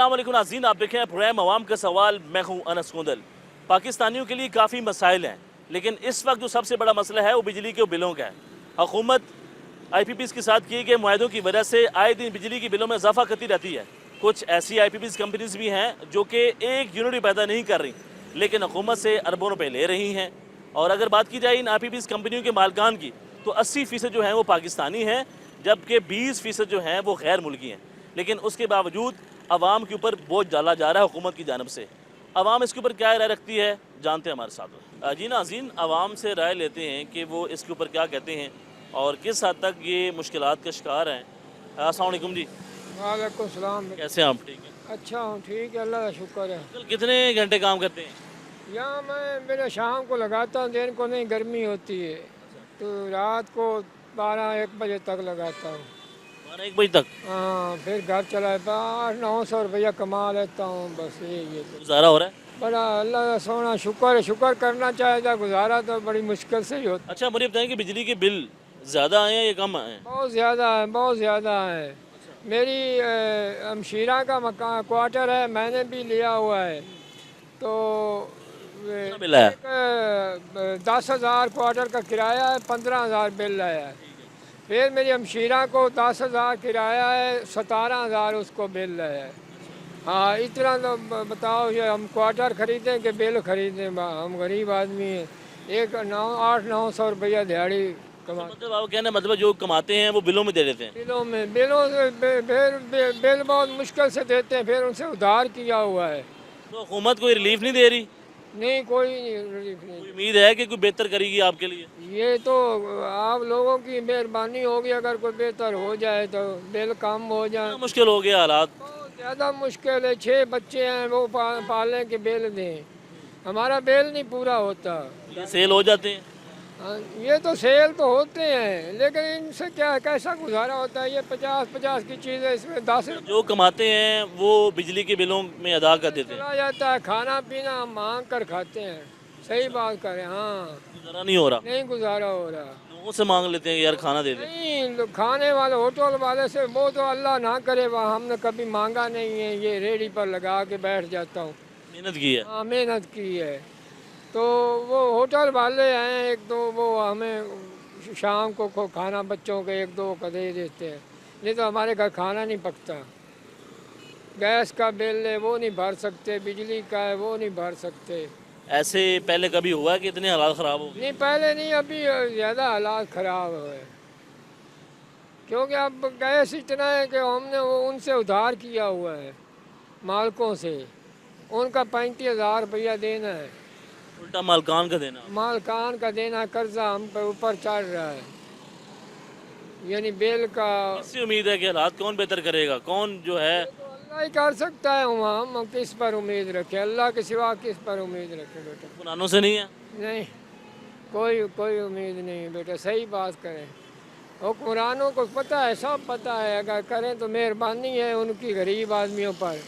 अस्सलाम वालेकुम नाज़रीन, आप देखें प्रोग्राम अवाम का सवाल। मैं हूँ अनस कुंदल। पाकिस्तानियों के लिए काफ़ी मसाइल हैं, लेकिन इस वक्त जो सबसे बड़ा मसला है वो बिजली के बिलों का है। हुकूमत IPPs के साथ किए गए मुआहदों की वजह से आए दिन बिजली के बिलों में इजाफा करती रहती है। कुछ ऐसी IPPs कंपनीज भी हैं जो कि एक यूनिट भी पैदा नहीं कर रही, लेकिन हुकूमत से अरबों रुपये ले रही हैं। और अगर बात की जाए इन IPPs कंपनियों के मालकान की, तो 80% जो हैं वो पाकिस्तानी हैं, जबकि 20% जो हैं वो गैर मुल्की हैं। लेकिन उसके बावजूद आवाम के ऊपर बोझ डाला जा रहा है हुकूमत की जानब से। आवाम इसके ऊपर क्या राय रखती है, जानते हैं हमारे साथ। जी नाज़रीन, आवाम से राय लेते हैं कि वो इसके ऊपर क्या कहते हैं और किस हद तक ये मुश्किलात का शिकार हैं। अस्सलाम वालेकुम जी। वालेकुम सलाम। कैसे हैं आप? ठीक है। अच्छा हूँ, ठीक है, अल्लाह का शुक्र है। कल कितने घंटे काम करते हैं? यहाँ मैं मेरे शाम को लगाता हूँ, दिन को नहीं, गर्मी होती है तो रात को 12-1 बजे तक लगाता हूँ। 12-1 बजे तक हाँ, फिर घर चला 800-900 रुपया कमा लेता हूँ, बस यही है। गुजारा हो रहा है? बड़ा अल्लाह का सोना शुक्र है, शुक्र करना चाहिए। गुजारा तो बड़ी मुश्किल से ही होता। अच्छा, मुझे बताएं कि बिजली के बिल ज़्यादा आए हैं या कम आए हैं? बहुत ज़्यादा है, बहुत ज़्यादा है। मेरी हमशीरा का मकान क्वार्टर है, मैंने भी लिया हुआ है, तो कितना बिल आया? 10,000 क्वार्टर का किराया है, 15,000 बिल आया है। फिर मेरी हमशीरा को 10,000 किराया है, 17,000 उसको बिल आया है। हाँ, इतना तो बताओ, ये हम क्वार्टर खरीदें कि बिल खरीदें? हम गरीब आदमी हैं, 800-900 रुपया दिहाड़ी कमा। मतलब आप कहना मतलब जो कमाते हैं वो बिलों में दे देते हैं? बिलों से बिल बहुत मुश्किल से देते हैं, फिर उनसे उधार किया हुआ है। तो हुकूमत कोई रिलीफ नहीं दे रही? नहीं, कोई रिलीफ नहीं। कोई उम्मीद है कि कोई बेहतर करेगी आपके लिए? ये तो आप लोगों की मेहरबानी होगी, अगर कोई बेहतर हो जाए तो बिल कम हो जाए। कितना मुश्किल हो गया हालात? बहुत ज़्यादा मुश्किल है, 6 बच्चे हैं, वो पालने के बिल दें, हमारा बिल नहीं पूरा होता। ये सेल हो जाते हैं? हाँ, ये तो सेल तो होते हैं, लेकिन इनसे क्या कैसा गुजारा होता है? ये 50-50 की चीज़ है, इसमें 10 जो कमाते हैं वो बिजली के बिलों में अदा कर देते हैं? चला जाता है। खाना पीना हम मांग कर खाते हैं, सही बात करें। हाँ, गुजारा नहीं हो रहा? नहीं गुजारा हो रहा। लोगों से मांग लेते हैं कि यार खाना दे दे। नहीं, खाने वाले होटल वाले से वो तो अल्लाह ना करे, वह हमने कभी मांगा नहीं है। ये रेडी पर लगा के बैठ जाता हूँ। मेहनत की है? हाँ, मेहनत की है। तो वो होटल वाले हैं एक दो, वो हमें शाम को खाना बच्चों के 1-2 का दे देते हैं, नहीं तो हमारे घर खाना नहीं पकता। गैस का बिल है वो नहीं भर सकते, बिजली का है वो नहीं भर सकते। ऐसे पहले कभी हुआ कि इतने हालात ख़राब हो गए? नहीं, पहले नहीं, अभी ज़्यादा हालात ख़राब हुए, क्योंकि अब गैस इतना है कि हमने वो उनसे उधार किया हुआ है, मालकों से। उनका 35,000 रुपया देना है, उल्टा मालकान का देना? मालकान का देना, कर्जा हम पे ऊपर चढ़ रहा है, यानी बिल का। किससे उम्मीद है कि हालात कौन बेहतर करेगा? कौन जो है? तो अल्लाह ही कर सकता है। हम किस पर उम्मीद रखें? अल्लाह के सिवा किस पर उम्मीद रखें बेटा? पुरानों से नहीं है? नहीं, कोई कोई उम्मीद नहीं बेटा, सही बात करें। हुक्मरानों को पता है, सब पता है, अगर करें तो मेहरबानी है उनकी गरीब आदमियों पर।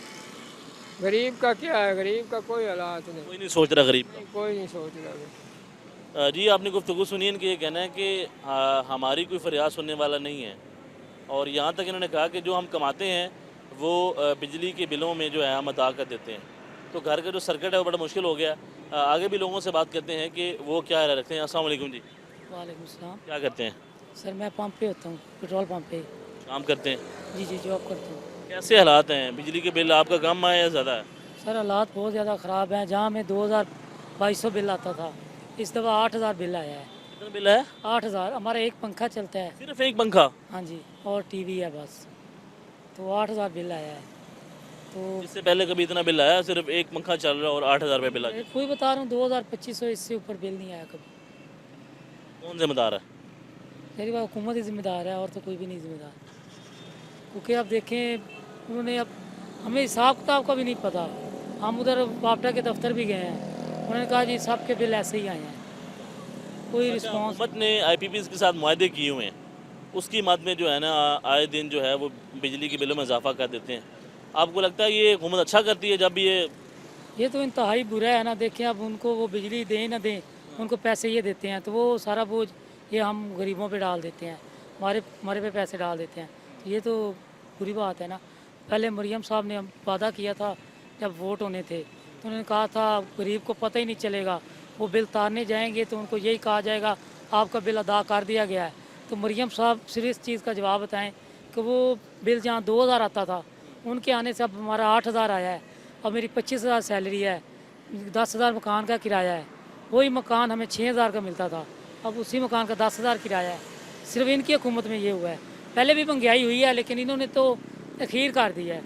गरीब का क्या है? गरीब का कोई हालात नहीं, कोई नहीं सोच रहा गरीब का। कोई नहीं सोच रहा। जी, आपने गुफ्तगू सुनी इनके ये कहना है कि हमारी कोई फरियाद सुनने वाला नहीं है, और यहाँ तक इन्होंने कहा कि जो हम कमाते हैं वो बिजली के बिलों में जो है हम अदा कर देते हैं। तो घर का जो सर्किट है वो बड़ा मुश्किल हो गया। आगे भी लोगों से बात करते हैं कि वो क्या राय रखते हैं। अस्सलाम वालेकुम जी। वालेकुम सलाम। क्या करते हैं? सर मैं पंप पे होता हूँ, पेट्रोल पंप पे। काम करते हैं? जी जी, जॉब करता हूँ। कैसे हालात हैं? बिजली के बिल आपका कम आया या ज़्यादा है? सर हालात बहुत ज़्यादा ख़राब हैं। जहाँ में 2,200 बिल आता था, इस दफ़ा 8,000 बिल आया है। कितना बिल है? 8,000। हमारा एक पंखा चलता है। सिर्फ एक पंखा? हाँ जी, और टीवी है बस, तो 8,000 बिल आया है। तो इससे पहले कभी इतना बिल आया? सिर्फ एक पंखा चल रहा है और 8,000 रुपये बिल आ गया। कोई बता रहा हूँ 2,000-2,500, इससे ऊपर बिल नहीं आया कभी। कौन जिम्मेदार है? मेरी बात, हुकूमत ही जिम्मेदार है, और तो कोई भी नहीं जिम्मेदार। क्योंकि आप देखें, उन्होंने अब हमें हिसाब किताब का भी नहीं पता। हम उधर वापडा के दफ्तर भी गए हैं, उन्होंने कहा जी सब के बिल ऐसे ही आए हैं, कोई रिस्पॉन्स। हुकूमत ने IPPs के साथ मुआहदे किए हुए हैं, उसकी मद में जो है ना आए दिन जो है वो बिजली के बिलों में इजाफा कर देते हैं। आपको लगता है ये हुकूमत अच्छा करती है जब ये तो इंतहाई बुरा है ना। देखें, अब उनको वो बिजली दें ना दें, उनको पैसे ये देते हैं, तो वो सारा बोझ ये हम गरीबों पे डाल देते हैं, हमारे हमारे पे पैसे डाल देते हैं। तो ये तो बुरी बात है ना। पहले मरियम साहब ने वादा किया था जब वोट होने थे, तो उन्होंने कहा था गरीब को पता ही नहीं चलेगा, वो बिल तारने जाएंगे तो उनको यही कहा जाएगा आपका बिल अदा कर दिया गया है। तो मरियम साहब सिर्फ इस चीज़ का जवाब बताएं कि वो बिल जहाँ 2000 आता था, उनके आने से अब हमारा 8000 आया है। अब मेरी 25,000 सैलरी है, 10,000 मकान का किराया है। वही मकान हमें 6,000 का मिलता था, अब उसी मकान का 10,000 किराया है। सिर्फ इनकी हुकूमत में ये हुआ है। पहले भी महंगाई हुई है, लेकिन इन्होंने तो अखीर कर दिया है,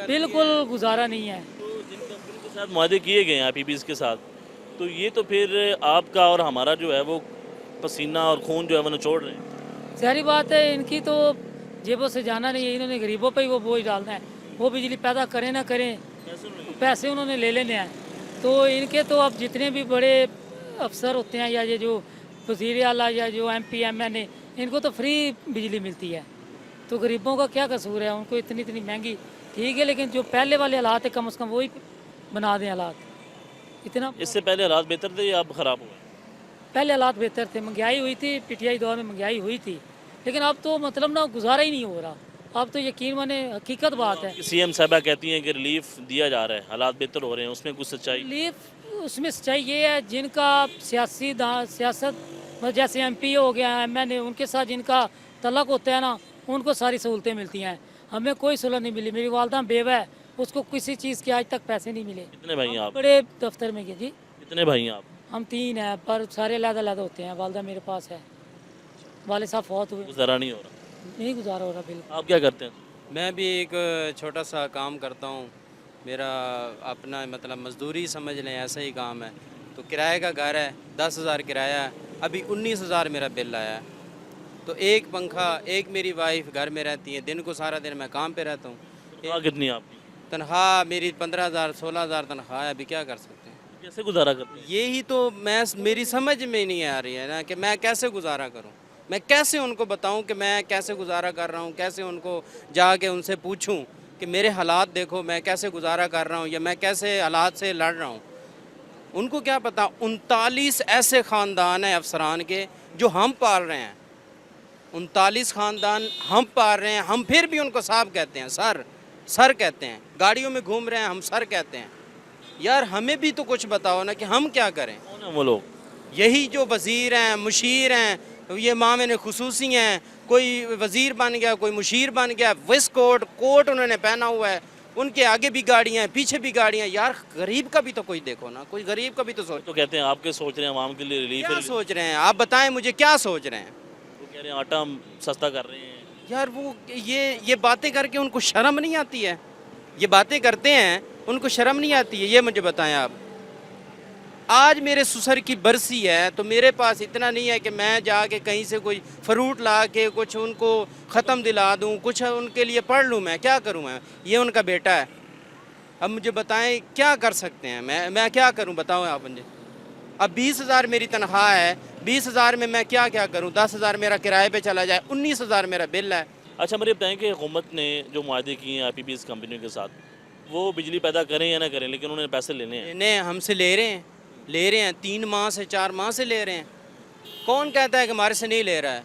बिल्कुल गुजारा नहीं है। तो जिन कंपनी के साथ मुआहदे किए गए हैं आईपीपीएस के साथ, तो ये तो फिर आपका और हमारा जो है वो पसीना और खून जो है वो निचोड़ रहे हैं। सारी बात है, इनकी तो जेबों से जाना नहीं है, इन्होंने गरीबों पे ही वो बोझ डालना है। वो बिजली पैदा करें ना करें, पैसे उन्होंने ले लेने हैं। तो इनके तो अब जितने भी बड़े अफसर होते हैं या ये जो वज़ीर आला या जो MP MN इनको तो फ्री बिजली मिलती है, तो गरीबों का क्या कसूर है? उनको इतनी इतनी महंगी ठीक है, लेकिन जो पहले वाले हालात है कम से कम वही बना दें हालात। इतना इससे पहले हालात बेहतर थे या अब ख़राब हुए? पहले हालात बेहतर थे, महंगाई हुई थी, PTI दौर में महंगाई हुई थी, लेकिन अब तो मतलब ना गुजारा ही नहीं हो रहा। अब तो यकीन माने हकीकत बात है। CM साहबा कहती हैं कि रिलीफ दिया जा रहा है, हालात बेहतर हो रहे हैं, उसमें कुछ सच्चाई? रिलीफ उसमें सच्चाई ये है, जिनका सियासत जैसे MP हो गया, MN उनके साथ जिनका तल्लक होता है ना, उनको सारी सहूलतें मिलती हैं। हमें कोई सहूलत नहीं मिली। मेरी वालदा बेवा है, उसको किसी चीज़ के आज तक पैसे नहीं मिले। कितने भाई हैं आप? बड़े दफ्तर में गए जी, कितने भाई हैं आप? हम 3 हैं, पर सारे अलग-अलग होते हैं। वालदा मेरे पास है, वाले साहब फौत हुए, गुजारा नहीं हो रहा। नहीं गुजारा हो रहा बिल्कुल। आप क्या करते हैं? मैं भी एक छोटा सा काम करता हूँ। मेरा अपना मतलब मजदूरी समझ लें, ऐसा ही काम है। तो किराए का घर है, 10,000 किराया है, अभी 19,000 मेरा बिल आया है। तो एक पंखा, एक मेरी वाइफ घर में रहती है, दिन को सारा दिन मैं काम पे रहता हूँ। तनख्वाह कितनी है आपकी? तनख्वाह मेरी 15,000 16,000 तनख्वाह है। अभी क्या कर सकते हैं? कैसे गुजारा करते हैं? यही तो मेरी समझ में नहीं आ रही है ना कि मैं कैसे गुजारा करूं। मैं कैसे उनको बताऊं कि मैं कैसे गुजारा कर रहा हूं, कैसे उनको जाके उनसे पूछूं कि मेरे हालात देखो, मैं कैसे गुजारा कर रहा हूं या मैं कैसे हालात से लड़ रहा हूं। उनको क्या पता 39 ऐसे ख़ानदान हैं अफसरान के जो हम पाल रहे हैं। 39 ख़ानदान हम पाल रहे हैं, हम फिर भी उनको साहब कहते हैं, सर कहते हैं। गाड़ियों में घूम रहे हैं, हम सर कहते हैं। यार हमें भी तो कुछ बताओ ना कि हम क्या करें। कौन है वो लोग? यही जो वज़ीर हैं, मुशीर हैं, ये मामले खुसूसी हैं। कोई वज़ीर बन गया, कोई मुशीर बन गया, वेस्ट कोट उन्होंने पहना हुआ है, उनके आगे भी गाड़ियाँ हैं, पीछे भी गाड़ियाँ। यार गरीब का भी तो कोई देखो ना, कोई गरीब का भी तो सोचो। तो कहते हैं आपके सोच रहे हैं आवाम के लिए रिलीफ क्या है। सोच रहे हैं आप बताएं मुझे, क्या सोच रहे हैं? वो कह रहे हैं आटा हम सस्ता कर रहे हैं। यार वो ये बातें करके उनको शर्म नहीं आती है? ये बातें करते हैं, उनको शर्म नहीं आती है? ये मुझे बताएं आप। आज मेरे ससुर की बरसी है, तो मेरे पास इतना नहीं है कि मैं जाके कहीं से कोई फ्रूट ला के कुछ उनको ख़त्म दिला दूं, कुछ उनके लिए पढ़ लूं। मैं क्या करूं? मैं ये उनका बेटा है। अब मुझे बताएं क्या कर सकते हैं? मैं क्या करूं बताओ आप मुझे। अब 20,000 मेरी तनख्वाह है, 20,000 में मैं क्या क्या करूं? 10,000 मेरा किराए पे चला जाए, 19,000 मेरा बिल है। अच्छा मुझे बताएं कि हुकूमत ने जो मुआहदे किए हैं आईपीपीएस कंपनियों के साथ, वो बिजली पैदा करें या ना करें, लेकिन उन्होंने पैसे लेने हैं। इन्हें हमसे ले रहे हैं 3 माह से 4 माह से ले रहे हैं। कौन कहता है कि हमारे से नहीं ले रहा है?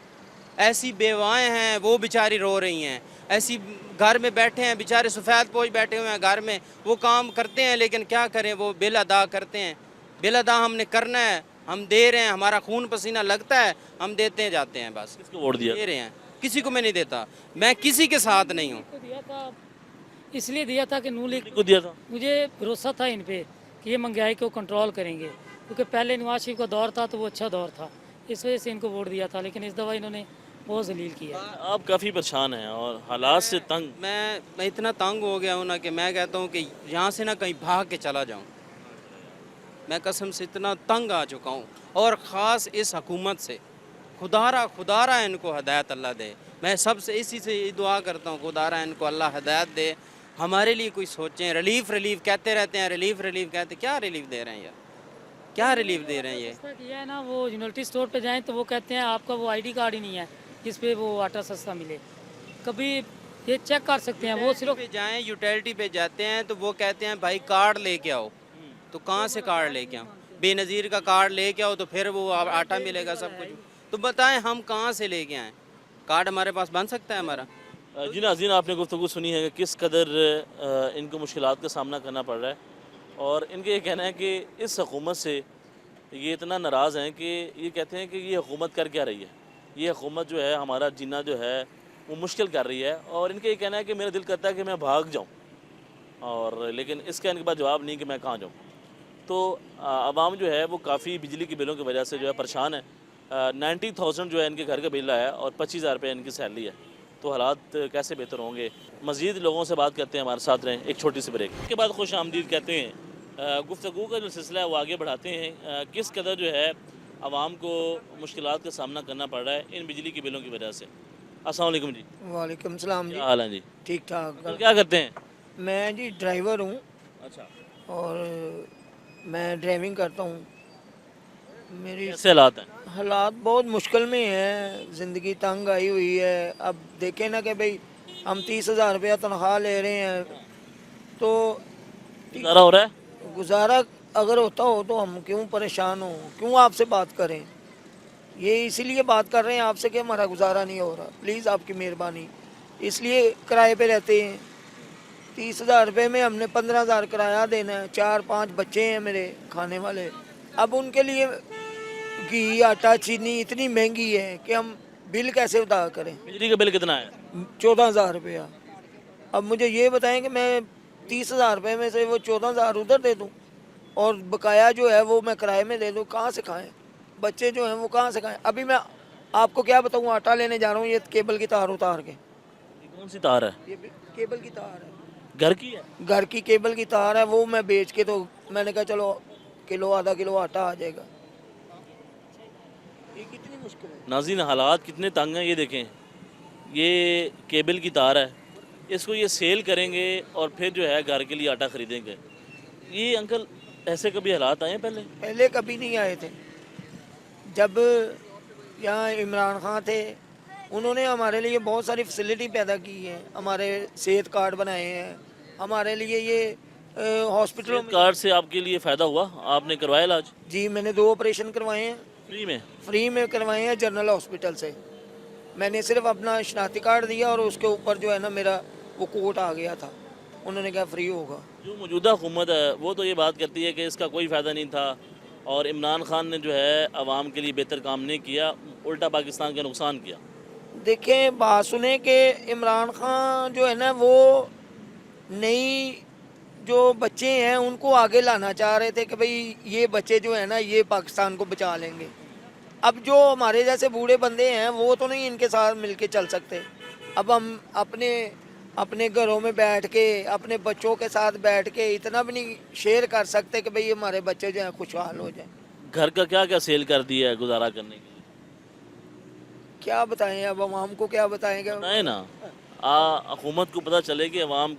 ऐसी बेवाएँ हैं, वो बेचारी रो रही हैं। ऐसी घर में बैठे हैं बेचारे, सफ़ेद पोश बैठे हुए हैं घर में, वो काम करते हैं, लेकिन क्या करें, वो बिल अदा करते हैं। बिल अदा हमने करना है, हम दे रहे हैं, हमारा खून पसीना लगता है, हम देते जाते हैं बस। किसको वोट दिया? दे रहे हैं, किसी को मैं नहीं देता। मैं किसी के साथ नहीं हूँ। दिया था, इसलिए दिया था कि नून लीग को दिया था। मुझे भरोसा था इन पे कि ये महंगाई को कंट्रोल करेंगे, क्योंकि पहले नवाज शरीफ का दौर था तो वो अच्छा दौर था, इस वजह से इनको वोट दिया था। लेकिन इस दफ़ा इन्होंने बहुत जलील किया। आप काफ़ी परेशान हैं और हालात से तंग। मैं इतना तंग हो गया हूँ ना कि मैं कहता हूँ कि यहाँ से ना कहीं भाग के चला जाऊँ। मैं कसम से इतना तंग आ चुका हूँ, और ख़ास इस हुकूमत से। खुदारा इनको हदायत अल्लाह दे। मैं सबसे इसी से दुआ करता हूँ, खुदारा इनको अल्लाह हदायत दे, हमारे लिए कोई सोचें। रिलीफ कहते रहते हैं, रिलीफ कहते, क्या रिलीफ दे रहे हैं यार? क्या रिलीफ दे रहे हैं ये? किया है ना, वो यूनिवर्सिटी स्टोर पे जाएं तो वो कहते हैं आपका वो ID कार्ड ही नहीं है जिस पे वो आटा सस्ता मिले। कभी ये चेक कर सकते हैं, वो सिर्फ पे जाएं, यूटिलिटी पे जाते हैं तो वो कहते हैं भाई कार्ड लेके आओ। तो कहाँ से कार्ड लेके आओ? बेनज़ीर का कार्ड लेके आओ तो फिर वो आटा मिलेगा, सब कुछ। तो बताएं हम कहाँ से लेके आएँ? कार्ड हमारे पास बन सकता है हमारा? जी नाज़रीन, आपने गुफ्तगू सुनी है कि किस कदर इनको मुश्किलात का सामना करना पड़ रहा है, और इनका ये कहना है कि इस हुकूमत से ये इतना नाराज़ हैं कि ये कहते हैं कि ये हुकूमत कर क्या रही है, ये हुकूमत जो है हमारा जीना जो है वो मुश्किल कर रही है। और इनका ये कहना है कि मेरा दिल करता है कि मैं भाग जाऊँ, और लेकिन इसका इनके पास जवाब नहीं कि मैं कहाँ जाऊँ। तो आवाम जो है वो काफ़ी बिजली के बिलों की वजह से जो है परेशान है। 90,000 जो है इनके घर का बिल आया और 25,000 रुपये इनकी सैलरी है। तो हालात कैसे बेहतर होंगे? मज़ीद लोगों से बात करते हैं, हमारे साथ रहें। एक छोटी सी ब्रेक के बाद खुश आमदीद कहते हैं। गुफ्तगू का जो सिलसिला है वो आगे बढ़ाते हैं। किस कदर जो है आवाम को मुश्किलात का सामना करना पड़ रहा है इन बिजली के बिलों की वजह से। अस्सलाम वालेकुम जी। वालेकुम सलाम जी। क्या हाल है जी? ठीक ठाक। तो क्या करते हैं? मैं जी ड्राइवर हूँ अच्छा, और मैं ड्राइविंग करता हूँ। मेरी कैसे हालात हैं? हालात बहुत मुश्किल में हैं, ज़िंदगी तंग आई हुई है। अब देखें ना कि भाई हम 30,000 रुपया तनख्वाह ले रहे हैं, तो गुजारा हो रहा है? गुजारा अगर होता हो तो हम क्यों परेशान हो, क्यों आपसे बात करें। ये इसीलिए बात कर रहे हैं आपसे कि हमारा गुजारा नहीं हो रहा, प्लीज़ आपकी मेहरबानी। इसलिए किराए पे रहते हैं। 30,000 रुपये में हमने 15,000 किराया देना है। 4-5 बच्चे हैं मेरे खाने वाले। अब उनके लिए घी आटा चीनी इतनी महंगी है कि हम बिल कैसे अदा करें। बिजली का बिल कितना है? 14,000 रुपया। अब मुझे ये बताएं कि मैं 30,000 रुपये में से वो 14,000 उधर दे दूं और बकाया जो है वो मैं किराए में दे दूं, कहाँ से खाएं? बच्चे जो हैं वो कहाँ से खाएं? अभी मैं आपको क्या बताऊं, आटा लेने जा रहा हूँ, ये केबल की तार उतार के। ये कौन सी तार है? ये केबल की तार है, घर की है? घर की केबल की तार है। वो मैं बेच के, तो मैंने कहा चलो किलो आधा किलो आटा आ जाएगा। ये कितनी मुश्किल है। नाज़रीन, हालात कितने तंग हैं ये देखें। ये केबल की तार है, इसको ये सेल करेंगे और फिर जो है घर के लिए आटा ख़रीदेंगे। ये अंकल ऐसे कभी हालात आए हैं पहले? पहले कभी नहीं आए थे। जब यहाँ इमरान खान थे, उन्होंने हमारे लिए बहुत सारी फैसिलिटी पैदा की है। हमारे सेहत कार्ड बनाए हैं, हमारे लिए ये हॉस्पिटलों में। कार्ड से आपके लिए फ़ायदा हुआ? आपने करवाया इलाज जी, मैंने 2 ऑपरेशन करवाए हैं, फ्री में? फ्री में करवाए हैं जनरल हॉस्पिटल से। मैंने सिर्फ अपना शनाख्ती कार्ड दिया और उसके ऊपर जो है ना मेरा वो कोट आ गया था, उन्होंने कहा फ्री होगा। जो मौजूदा हुकूमत है वो तो ये बात करती है कि इसका कोई फ़ायदा नहीं था और इमरान खान ने जो है आवाम के लिए बेहतर काम नहीं किया, उल्टा पाकिस्तान का नुकसान किया। देखें, बात सुने कि इमरान खान जो है ना वो नई जो बच्चे हैं उनको आगे लाना चाह रहे थे कि भाई ये बच्चे जो है ना ये पाकिस्तान को बचा लेंगे। अब जो हमारे जैसे बूढ़े बंदे हैं वो तो नहीं इनके साथ मिलके चल सकते। अब हम अपने अपने घरों में बैठ के अपने बच्चों के साथ बैठ के इतना भी नहीं शेयर कर सकते कि भाई हमारे बच्चे जो हैं खुशहाल हो जाएं। घर का क्या क्या सेल कर दिया है गुजारा करने के लिए? क्या बताएं, अब हम को क्या बताएंगे। बताए ना, हुकूमत को पता चले कि अवाम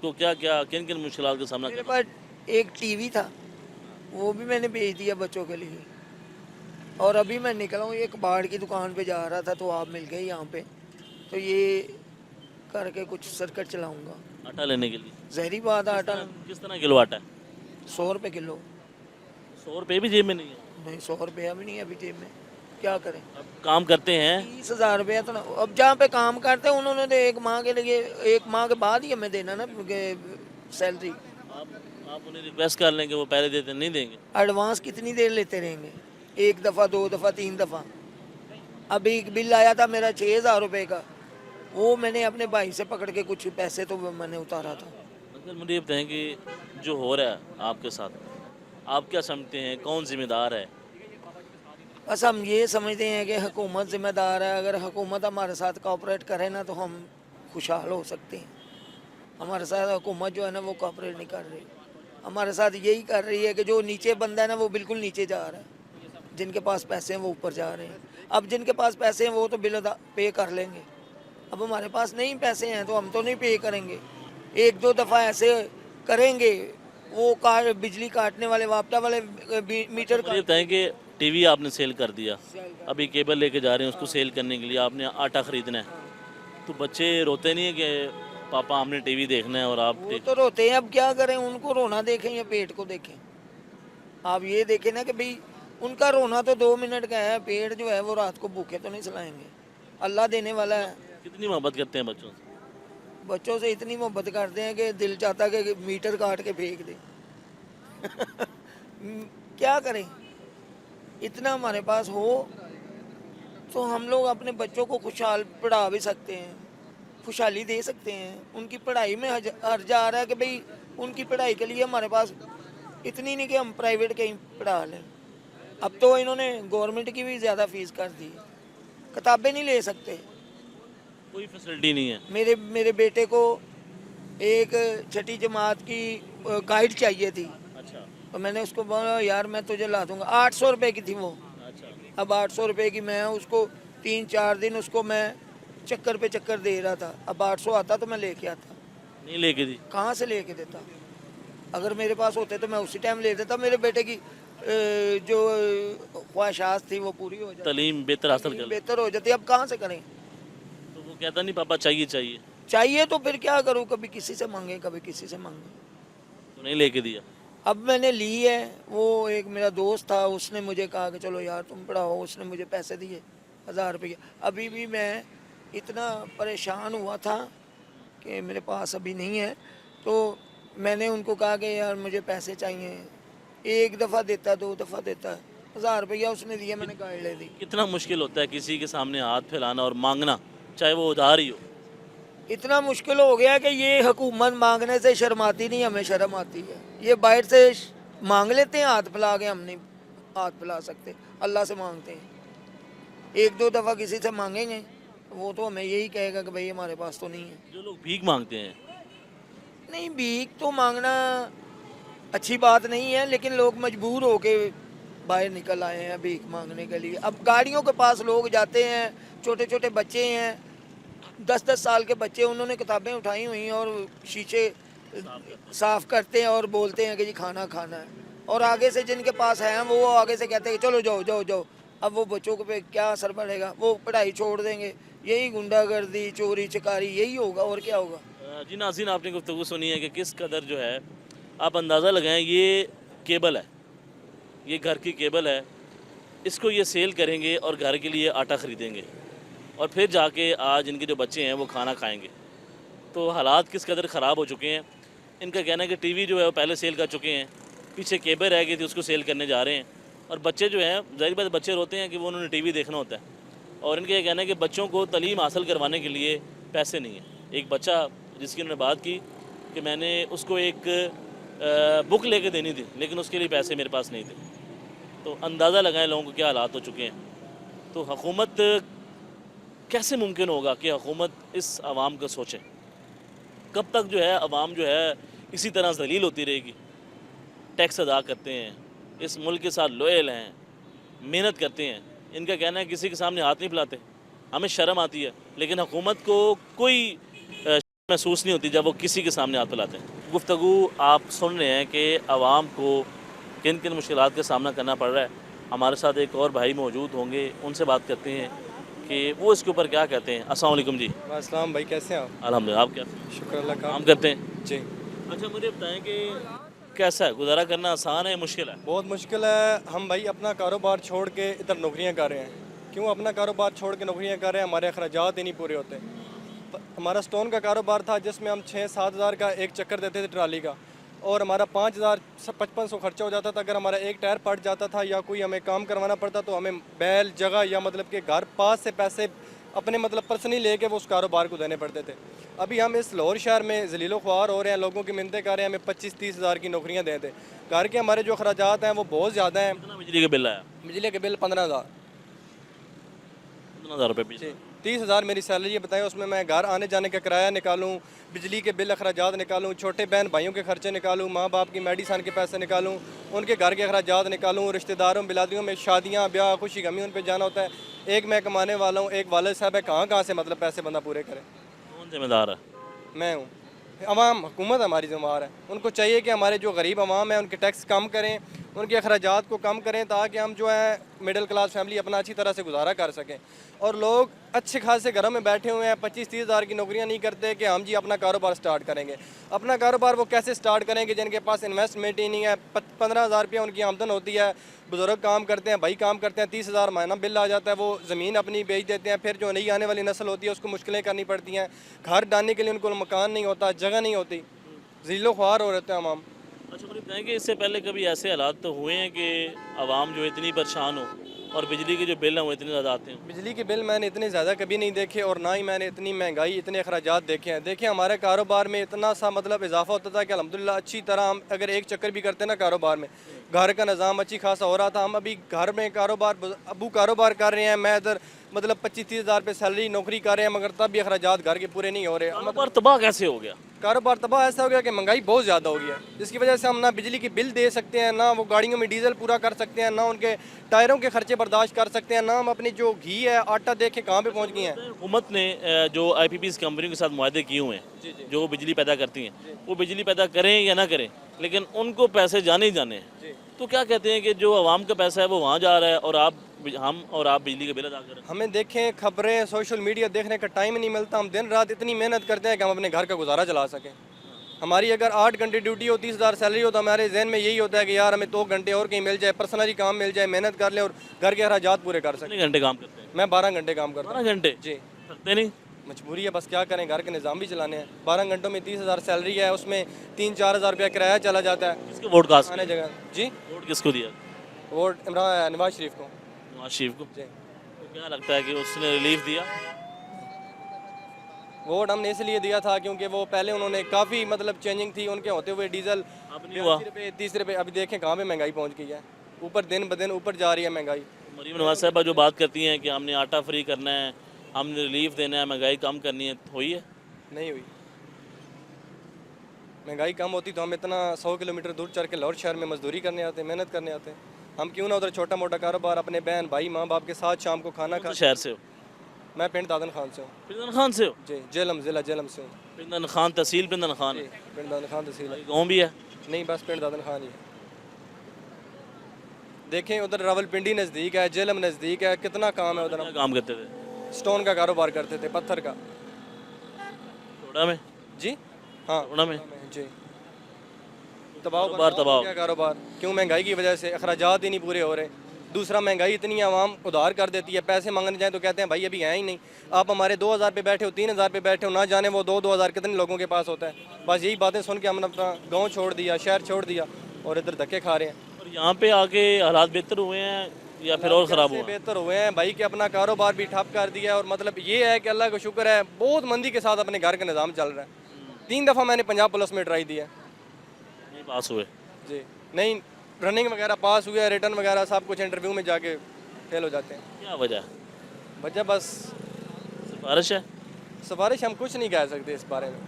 को क्या क्या किन किन मुश्किलात का सामना मेरे करना। पास एक टीवी था, वो भी मैंने बेच दिया बच्चों के लिए। और अभी मैं निकला हूँ, एक कबाड़ की दुकान पे जा रहा था तो आप मिल गए यहाँ पे, तो ये करके कुछ सर्किट चलाऊँगा। आटा लेने के लिए जहरी बात है, आटा किस तरह किलो आटा है? 100 रुपये किलो। 100 रुपये भी जेब में नहीं है? नहीं, 100 रुपया भी नहीं है अभी जेब में, क्या करें। अब काम करते हैं 30,000 रुपया तो अब जहाँ पे काम करते हैं उन्होंने तो 1 माह के लिए 1 माह के बाद ही हमें देना ना सैलरी। आप उन्हें रिक्वेस्ट कर लेंगे, वो पहले देते नहीं देंगे। एडवांस कितनी देर लेते रहेंगे, 1 दफ़ा 2 दफ़ा 3 दफ़ा। अभी एक बिल आया था मेरा 6,000 रुपये का, वो मैंने अपने भाई से पकड़ के कुछ पैसे तो मैंने उतारा था। अंकल, मुझे ये बताएं कि जो हो रहा है आपके साथ, आप क्या समझते हैं कौन जिम्मेदार है? बस हम ये समझते हैं कि हुकूमत ज़िम्मेदार है। अगर हुकूमत हमारे साथ कोऑपरेट करे ना तो हम खुशहाल हो सकते हैं। हमारे साथ हुकूमत जो है ना वो कोऑपरेट नहीं कर रही, हमारे साथ यही कर रही है कि जो नीचे बंदा है ना वो बिल्कुल नीचे जा रहा है, जिनके पास पैसे हैं वो ऊपर जा रहे हैं। अब जिनके पास पैसे हैं वो तो बिल पे कर लेंगे, अब हमारे पास नहीं पैसे हैं तो हम तो नहीं पे करेंगे। 1-2 दफ़ा ऐसे करेंगे, वो बिजली काटने वाले वापटा वाले मीटर मुझे बताएं कि टीवी आपने सेल कर दिया, अभी केबल लेके जा रहे हैं उसको सेल करने के लिए, आपने आटा ख़रीदना है, तो बच्चे रोते नहीं है कि पापा हमने टीवी देखना है और आप वो तो रोते हैं। अब क्या करें, उनको रोना देखें या पेट को देखें। आप ये देखें ना कि भाई उनका रोना तो 2 मिनट का है, पेट जो है वो रात को भूखे तो नहीं चलाएंगे। अल्लाह देने वाला है। कितनी मोहब्बत करते हैं बच्चों से? बच्चों से इतनी मोहब्बत करते हैं कि दिल चाहता है कि मीटर काट के फेंक दें। क्या करें, इतना हमारे पास हो तो हम लोग अपने बच्चों को खुशहाल पढ़ा भी सकते हैं, खुशहाली दे सकते हैं। उनकी पढ़ाई में हर्जा आ रहा है कि भाई उनकी पढ़ाई के लिए हमारे पास इतनी नहीं कि हम प्राइवेट कहीं पढ़ा लें। अब तो इन्होंने गवर्नमेंट की भी ज़्यादा फीस कर दी, किताबें नहीं ले सकते। कोई फैसिलिटी नहीं है। मेरे बेटे को एक छठी जमात की गाइड चाहिए थी, अच्छा तो मैंने उसको बोला यार मैं तुझे ला दूंगा। 800 रुपये की थी वो। अच्छा। अब 800 रुपये की मैं उसको 3-4 दिन उसको मैं चक्कर पे चक्कर दे रहा था। अब 800 आता तो मैं लेके आता, नहीं लेके दी। कहाँ से लेके देता? अगर मेरे पास होते तो मैं उसी टाइम ले देता। मेरे बेटे की जो ख्वाहिशात थी वो पूरी हो जाती, तालीम बेहतर हासिल कर ले। बेहतर हो जाती। अब कहाँ से करें? तो वो कहता नहीं पापा चाहिए चाहिए, चाहिए तो फिर क्या करूँ, कभी किसी से मांगे कभी किसी से मांगे। तो नहीं लेके दिया। अब मैंने ली है। वो एक मेरा दोस्त था, उसने मुझे कहा कि चलो यार तुम पढ़ाओ, उसने मुझे पैसे दिए 1000 रुपये। अभी भी मैं इतना परेशान हुआ था कि मेरे पास अभी नहीं है, तो मैंने उनको कहा कि यार मुझे पैसे चाहिए। एक दफ़ा देता, 2 दफ़ा देता, 1000 रुपया उसने दिया, मैंने गाड़ी ले दी। कितना मुश्किल होता है किसी के सामने हाथ फैलाना और मांगना, चाहे वो उधार ही हो। इतना मुश्किल हो गया कि ये हुकूमत मांगने से शर्माती नहीं, हमें शर्म आती है। ये बाहर से मांग लेते हैं हाथ फैला के, हम नहीं हाथ फैला सकते, अल्लाह से मांगते हैं। 1-2 दफ़ा किसी से मांगेंगे वो तो हमें यही कहेगा कि भाई हमारे पास तो नहीं है। जो लोग भीख मांगते हैं, नहीं, भीख तो मांगना अच्छी बात नहीं है, लेकिन लोग मजबूर होके बाहर निकल आए हैं भीख मांगने के लिए। अब गाड़ियों के पास लोग जाते हैं, छोटे छोटे बच्चे हैं, 10-10 साल के बच्चे, उन्होंने किताबें उठाई हुई हैं और शीशे साफ करते हैं और बोलते हैं कि जी खाना खाना है। और आगे से जिनके पास है वो आगे से कहते हैं कि चलो जाओ जाओ जाओ। अब वो बच्चों पे क्या असर पड़ेगा? वो पढ़ाई छोड़ देंगे, यही गुंडागर्दी चोरी चकारी यही होगा, और क्या होगा? जी नाज़रीन, आपने गुफ्तगू सुनी है कि किस कदर जो है, आप अंदाज़ा लगाएं, ये केबल है, ये घर की केबल है, इसको ये सेल करेंगे और घर के लिए आटा ख़रीदेंगे और फिर जाके आज इनके जो बच्चे हैं वो खाना खाएंगे। तो हालात किस कदर ख़राब हो चुके हैं। इनका कहना है कि टीवी जो है वो पहले सेल कर चुके हैं, पीछे केबल रह गई थी उसको सेल करने जा रहे हैं, और बच्चे जो हैं ज़ाहिर बात बच्चे रोते हैं कि वो उन्होंने टीवी देखना होता है। और इनका ये कहना है कि बच्चों को तालीम हासिल करवाने के लिए पैसे नहीं हैं। एक बच्चा जिसकी उन्होंने बात की कि मैंने उसको एक बुक लेके देनी थी, लेकिन उसके लिए पैसे मेरे पास नहीं थे। तो अंदाज़ा लगाएं लोगों को क्या हालात हो चुके हैं। तो हुकूमत, कैसे मुमकिन होगा कि हुकूमत इस आवाम को सोचे? कब तक जो है आवाम जो है इसी तरह ज़लील होती रहेगी? टैक्स अदा करते हैं, इस मुल्क के साथ लोयल हैं, मेहनत करते हैं। इनका कहना है किसी के सामने हाथ नहीं फैलाते, हमें शर्म आती है, लेकिन हुकूमत को कोई महसूस नहीं होती जब वो किसी के सामने हाथ फैलाते हैं। गुफ्तगू आप सुन रहे हैं कि आवाम को किन किन मुश्किलात का सामना करना पड़ रहा है। हमारे साथ एक और भाई मौजूद होंगे, उनसे बात करते हैं कि वो इसके ऊपर क्या कहते हैं। अस्सलाम वालेकुम जी। अस्सलाम भाई, कैसे हैं आप? अल्हम्दुलिल्लाह, आप क्या शुक्र अल्लाह का। काम करते हैं? जी, अच्छा, मुझे बताएं कि कैसा है, गुजारा करना आसान है, मुश्किल है? बहुत मुश्किल है। हम भाई अपना कारोबार छोड़ के इधर नौकरियां कर रहे हैं। क्यों अपना कारोबार छोड़ के नौकरियां कर रहे हैं? हमारे अखराजात ही नहीं पूरे होते। हमारा स्टोन का कारोबार था जिसमें हम 6-7 हज़ार का एक चक्कर देते थे ट्राली का, और हमारा 5,000-5500 खर्चा हो जाता था। अगर हमारा एक टायर फट जाता था या कोई हमें काम करवाना पड़ता तो हमें बैल जगह या मतलब कि घर पास से पैसे अपने मतलब पर्सनली लेके वो उस कारोबार को देने पड़ते थे। अभी हम इस लाहौर शहर में जलीलो ख्वार हो रहे हैं, लोगों की मिन्नतें कर रहे हैं हमें 25-30 हज़ार की नौकरियाँ दें। घर के हमारे जो अखराजात हैं वो बहुत ज़्यादा हैं। कितना बिजली का बिल आया? बिजली के बिल 15,000। 15,000 रुपये बिजली। 30,000 मेरी सैलरी है, बताएं उसमें मैं घर आने जाने का किराया निकालूं, बिजली के बिल अखराजात निकालूं, छोटे बहन भाइयों के खर्चे निकालूं, माँ बाप की मेडिसन के पैसे निकालूं, उनके घर के अखराजात निकालूं, रिश्तेदारों बिलादियों में शादियां ब्याह खुशी गमी उन पर जाना होता है। एक मैं कमाने वाला हूँ, एक वालिद साहब है, कहाँ से मतलब पैसे बंदा पूरे करे? कौन जिम्मेदार है? मैं हूँ। अवाम, हुकूमत हमारी जिम्मेदार है। उनको चाहिए कि हमारे जो गरीब अवाम है उनके टैक्स कम करें उनके अखराजात को कम करें ताकि हम जो है मिडिल क्लास फैमिली अपना अच्छी तरह से गुजारा कर सकें। और लोग अच्छे खासे घरों में बैठे हुए हैं, 25-30 हज़ार की नौकरियां नहीं करते कि हम जी अपना कारोबार स्टार्ट करेंगे। अपना कारोबार वो कैसे स्टार्ट करेंगे जिनके पास इन्वेस्टमेंट ही नहीं है। 15,000 रुपया उनकी आमदन होती है, बुजुर्ग काम करते हैं, भाई काम करते हैं, 30,000 महीना बिल आ जाता है, वो ज़मीन अपनी बेच देते हैं। फिर जो नई आने वाली नस्ल होती है उसको मुश्किलें करनी पड़ती हैं, घर डालने के लिए उनको मकान नहीं होता, जगह नहीं होती, ज़िलो ख्वार हो रहते हैं हम। अच्छा मुझे बताएं कि इससे पहले कभी ऐसे हालात तो हुए हैं कि आवाम जो इतनी परेशान हो और बिजली के जो बिल हैं वो इतने ज़्यादा आते हैं? बिजली के बिल मैंने इतने ज़्यादा कभी नहीं देखे और ना ही मैंने इतनी महंगाई, इतने अखराजात देखे हैं। देखिए हमारे कारोबार में इतना सा मतलब इजाफा होता था कि अल्हम्दुलिल्लाह अच्छी तरह हम अगर एक चक्कर भी करते ना कारोबार में, घर का निज़ाम अच्छी खासा हो रहा था। हम अभी घर में कारोबार, अबू कारोबार कर रहे हैं, मैं इधर मतलब 25-30 हज़ार रुपये सैलरी नौकरी कर रहे हैं, मगर तब भी अखराजात घर के पूरे नहीं हो रहे। कारोबार तबाह कैसे हो गया? कारोबार तबाह ऐसा हो गया कि महंगाई बहुत ज़्यादा हो गई है, जिसकी वजह से हम ना बिजली की बिल दे सकते हैं, ना वो गाड़ियों में डीजल पूरा कर सकते हैं, ना उनके टायरों के खर्चे बर्दाश्त कर सकते हैं, ना हम अपनी जो घी है, आटा देखे कहाँ पे पहुँच गए हैं। हुकूमत ने जो IPPs कंपनियों के साथ मुआहदे किए हुए हैं जो बिजली पैदा करती हैं, वो बिजली पैदा करें या ना करें, लेकिन उनको पैसे जाने ही जाने हैं। तो क्या कहते हैं कि जो आवाम का पैसा है वो वहाँ जा रहा है और हम और आप बिजली के बिल अदा कर रहे हैं? हमें देखें खबरें, सोशल मीडिया देखने का टाइम ही नहीं मिलता। हम दिन रात इतनी मेहनत करते हैं कि हम अपने घर का गुजारा चला सकें। हमारी अगर 8 घंटे ड्यूटी हो, 30 हज़ार सैलरी हो, तो हमारे जहन में यही होता है कि यार हमें 2 घंटे और कहीं मिल जाए, पर्सनली काम मिल जाए, मेहनत कर ले और घर के अखराजात पूरे कर सकें। कितने घंटे काम करते हैं? मैं 12 घंटे काम करता 12 घंटे? जी। करते नहीं? मजबूरी है, बस क्या करें, घर के निज़ाम भी चलाने हैं। 12 घंटों में 30 हज़ार सैलरी है, उसमें 3-4 हज़ार रुपया किराया चला जाता है। किसको वोट कास्ट आने जगह जी वोट किसको दिया? वोट नवाज शरीफ को। नवाज शरीफ को। जी। तो क्या लगता है कि उसने रिलीफ दिया? वोट हमने इसलिए दिया था क्योंकि वो पहले उन्होंने काफ़ी मतलब चेंजिंग थी उनके होते हुए, डीजल अब नहीं हुआ? 82 रुपये 30 रुपये, अभी देखें कहाँ पे महंगाई पहुँच गई है, ऊपर दिन ब दिन ऊपर जा रही है महंगाई। मरीम नवाज साहबा जो बात करती हैं कि हमने आटा फ्री करना है, हमने रिलीफ देना है, महंगाई कम करनी है, हुई है? नहीं हुई। महंगाई कम होती तो हम इतना 100 किलोमीटर दूर चढ़ के लाहौर शहर में मजदूरी करने आते, मेहनत करने आते हैं। हम क्यों ना उधर छोटा मोटा कारोबार अपने बहन भाई माँ बाप के साथ शाम को खाना खा। तो शहर से हो? मैं पिंड दादन खान से हूँ। पिंदन खान से हो? जी, जेलम ज़िला जेलम से हूँ। पिंदन खान तहसील पिंदन खान जी, है? पिंड दादन खान तहसील है। गाँव भी है? नहीं, बस पिंड दादन खान ही है। देखें उधर रावलपिंडी नज़दीक है, जेलम नज़दीक है, कितना काम है उधर। क्या हम काम करते थे? स्टोन का कारोबार करते थे, पत्थर का। थोड़ा में? जी हाँ, थोड़ा में? जी। तबाह कारोबार तबाह। क्या कारोबार, क्यों? महंगाई की वजह से अखराजात ही नहीं पूरे हो रहे। दूसरा महंगाई इतनी आवाम उधार कर देती है, पैसे मांगने जाए तो कहते हैं भाई अभी हैं ही नहीं। आप हमारे 2,000 पे बैठे हो, 3,000 पे बैठे हो, ना जाने वो 2,000 कितने लोगों के पास होता है। बस यही बातें सुन के हमने अपना गाँव छोड़ दिया, शहर छोड़ दिया और इधर धक्के खा रहे हैं। और यहाँ पे आके हालात बेहतर हुए हैं या फिर और ख़राब कैसे हुआ? बेहतर हुए हैं भाई कि अपना कारोबार भी ठप कर दिया। और मतलब ये है कि अल्लाह का शुक्र है, बहुत मंदी के साथ अपने घर का निज़ाम चल रहा है। 3 दफ़ा मैंने पंजाब पुलिस में ट्राई दिया नहीं पास हुए? जी। नहीं, रनिंग वगैरह पास हुआ, रिटर्न वगैरह सब कुछ, इंटरव्यू में जाके फेल हो जाते हैं। क्या वजह है? वजह बस सिफारिश है? सिफारिश हम कुछ नहीं कह सकते इस बारे में।